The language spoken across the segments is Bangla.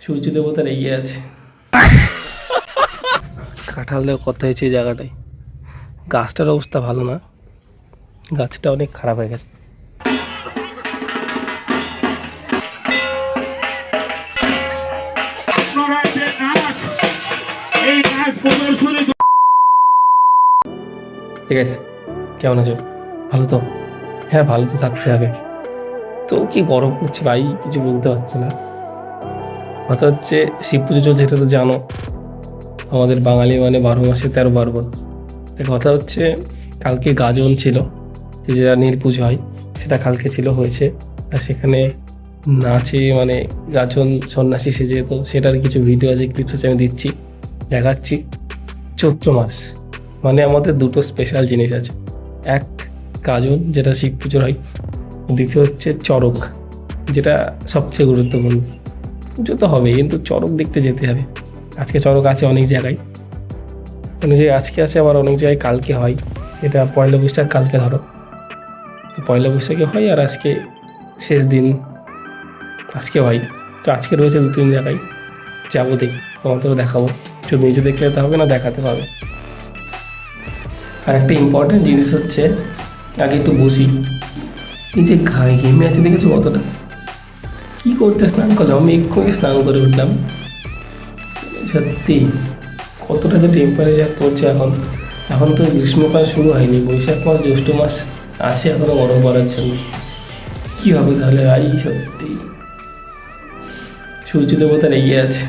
সূর্য দেবতার এগিয়ে আছে। কাঁঠাল দেওয়া কথা হয়েছে এই জায়গাটায়। গাছটার অবস্থা ভালো না, গাছটা অনেক খারাপ হয়ে গেছে। ঠিক আছে, কেমন আছো? ভালো তো? হ্যাঁ, ভালো তো থাকতে হবে। তো কি গরম করছে ভাই, কিছু বলতে পারছি না। কথা হচ্ছে শিব পুজো চলছে, এটা তো জানো। আমাদের বাঙালি মানে 12 মাসে 13 পার্বণ। কথা হচ্ছে কালকে গাজন ছিল, যেটা নীল পুজো হয় সেটা কালকে ছিল, হয়েছে। আর সেখানে নাচে মানে গাজন সন্ন্যাসী সেজে, তো সেটার কিছু ভিডিও আছে, ক্লিপস আছে, আমি দিচ্ছি, দেখাচ্ছি। চৈত্র মাস মানে আমাদের দুটো স্পেশাল জিনিস আছে। এক, গাজন যেটা শিব পুজোর হয়। দ্বিতীয় হচ্ছে চড়ক, যেটা সবচেয়ে গুরুত্বপূর্ণ। পুজো তো হবে কিন্তু চড়ক দেখতে যেতে হবে। আজকে চড়ক আছে অনেক জায়গায়, অনেক জায়গায় আজকে আছে, আবার অনেক জায়গায় কালকে হয়। এটা পয়লা বৈশাখ, কালকে ধরো, তো পয়লা বৈশাখে হয় আর আজকে শেষ দিন, আজকে হয়। তো আজকে রয়েছে 2-3 জায়গায়, যাবো দেখি, তোমাদেরও দেখাবো। শুধু নিজে দেখলে তো হবে না, দেখাতে হবে। আর একটা ইম্পর্টেন্ট জিনিস হচ্ছে, আগে একটু বসি। এই যে ঘেমে আছে দেখেছো কতটা, কি করতে স্নান করলাম আমি, এক্ষুনি স্নান করে উঠলাম। সত্যি কতটা যে টেম্পারেচার পড়ছে এখন। এখন তো গ্রীষ্মকাল শুরু হয়নি, বৈশাখ মাস জ্যৈষ্ঠ মাস আসে এখনো গরম পড়ার জন্য। কী হবে তাহলে ভাই, সত্যি সূর্য দেবতার এগিয়ে আছে।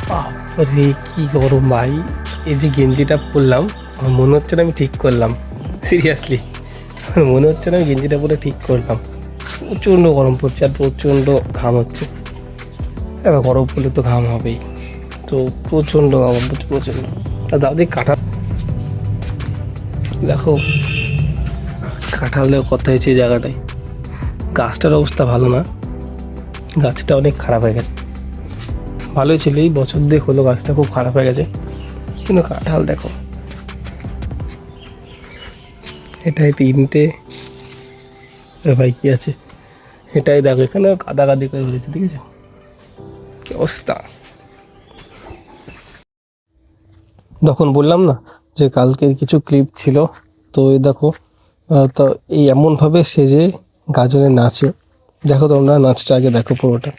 বাপরে কি গরম ভাই। এই যে গেঞ্জিটা পরলাম, আমার মনে হচ্ছে না আমি ঠিক করলাম, সিরিয়াসলি আমার মনে হচ্ছে না আমি গেঞ্জিটা পরে ঠিক করলাম। প্রচণ্ড গরম পড়ছে আর প্রচণ্ড ঘাম হচ্ছে। এবার গরম পড়লে তো ঘাম হবেই, তো প্রচণ্ড ঘাম হচ্ছে, প্রচণ্ড। আর দাদি কাঁঠাল দেখো, কাঁঠাল দেওয়া কথা হয়েছে এই জায়গাটায়। গাছটার অবস্থা ভালো না, গাছটা অনেক খারাপ হয়ে গেছে। ভালোই ছিল, এই বছর দেখ হলো গাছটা খুব খারাপ হয়ে গেছে। কিন্তু কাঁঠাল দেখো, এটাই 3টে। ভাই কি আছে, এটাই দেখো, এখানে কাদাকাদি করে ফেলেছে, দেখেছো কি অবস্থা। তখন বললাম না যে কালকের কিছু ক্লিপ ছিল, তো এই দেখো, তো এই এমনভাবে সেজে গাজনে নাচে। দেখো তোমরা নাচটা আগে দেখো পুরোটা।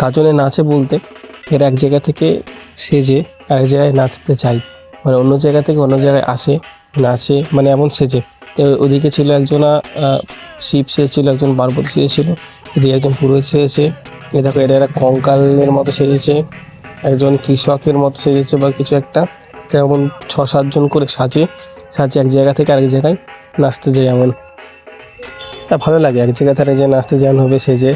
গাজনে নাচে বলতে এর এক জায়গা থেকে সেজে এক জায়গায় নাচতে চাই, মানে অন্য জায়গা থেকে অন্য জায়গায় আসে, নাচে, মানে এমন সেজে। তো ওদিকে ছিল একজনা শিব সেজেছিল, একজন পার্বতী সেজেছিল, এদিকে একজন পুরোহিত সেজেছে। এ দেখো, এটা একটা কঙ্কালের মতো সেজেছে, একজন কৃষকের মতো সেজেছে বা কিছু একটা। তেমন 6-7 জন করে সাজে সাজে এক জায়গা থেকে আরেক জায়গায় নাচতে যায়। এমন ভালো লাগে, এক জায়গা থেকে যে নাচতে যেমন হবে সেজে,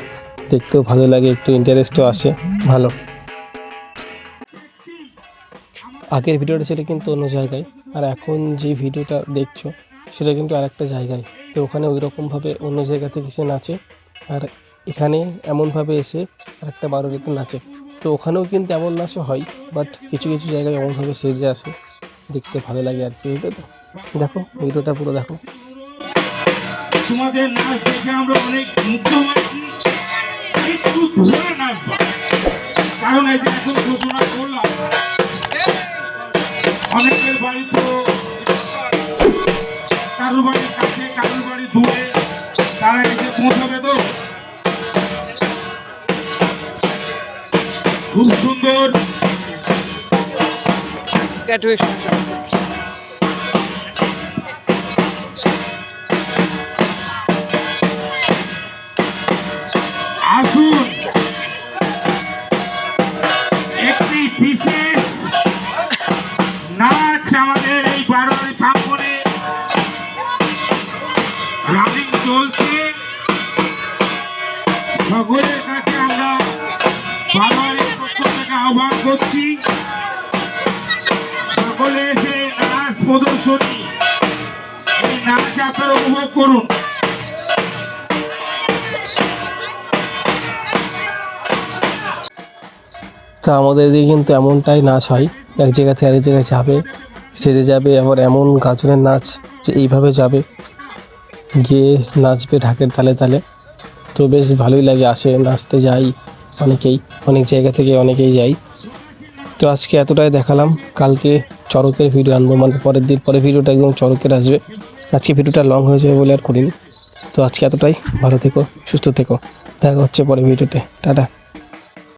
দেখতেও ভালো লাগে, একটু ইন্টারেস্টও আসে, ভালো। আগের ভিডিওটা ছিল কিন্তু অন্য জায়গায়, আর এখন যে ভিডিওটা দেখছো সেটা কিন্তু আরেকটা জায়গায়। তো ওখানে ওই রকমভাবে অন্য জায়গা থেকে এসে নাচে, আর এখানে এমনভাবে এসে আরেকটা বারোরিতে নাচে। তো ওখানেও কিন্তু এমন নাচও হয়, বাট কিছু কিছু জায়গায় এমনভাবে সেজে আসে, দেখতে ভালো লাগে আর কি। বুঝতে তো, দেখো ভিডিওটা পুরো দেখো। তোমাদের নাচ দেখে আমরা অনেক মুগ্ধ হয়েছি, একটু ধরে নাচবা, কারণ এই যে এখন ঘোষণা করলাম অনেকের বাড়ি তো কারোর বাড়ির কাছে কারোর বাড়ি দূরে, তারা এসে পৌঁছাবে। তো খুব সুন্দর আসুন, একটি বিশেষ নাচ আমাদের এই বারোয়ারি প্রাঙ্গণে রানিং চলছে। সকলের কাছে আমরা করছি সকলে এসে নাচ প্রদর্শনী, এই নাচ আপনারা উপভোগ করুন। তা আমাদের এদিকে কিন্তু এমনটাই নাচ হয়, এক জায়গা থেকে আরেক জায়গায় যাবে, সেরে যাবে, আবার এমন গাজনের নাচ যে এইভাবে যাবে, গিয়ে নাচবে ঢাকের তালে তালে। তো বেশ ভালোই লাগে, আসে নাচতে যাই অনেকেই, অনেক জায়গা থেকে অনেকেই যাই। তো আজকে এতটাই দেখালাম, কালকে চড়কের ভিডিও আনবো, মানে পরের দিন, পরে ভিডিওটা একদম চড়কের আসবে। আজকে ভিডিওটা লং হয়ে যাবে বলে আর করিনি। তো আজকে এতটাই, ভালো থেকো, সুস্থ থেকো, দেখা হচ্ছে পরে ভিডিওতে, টাটা।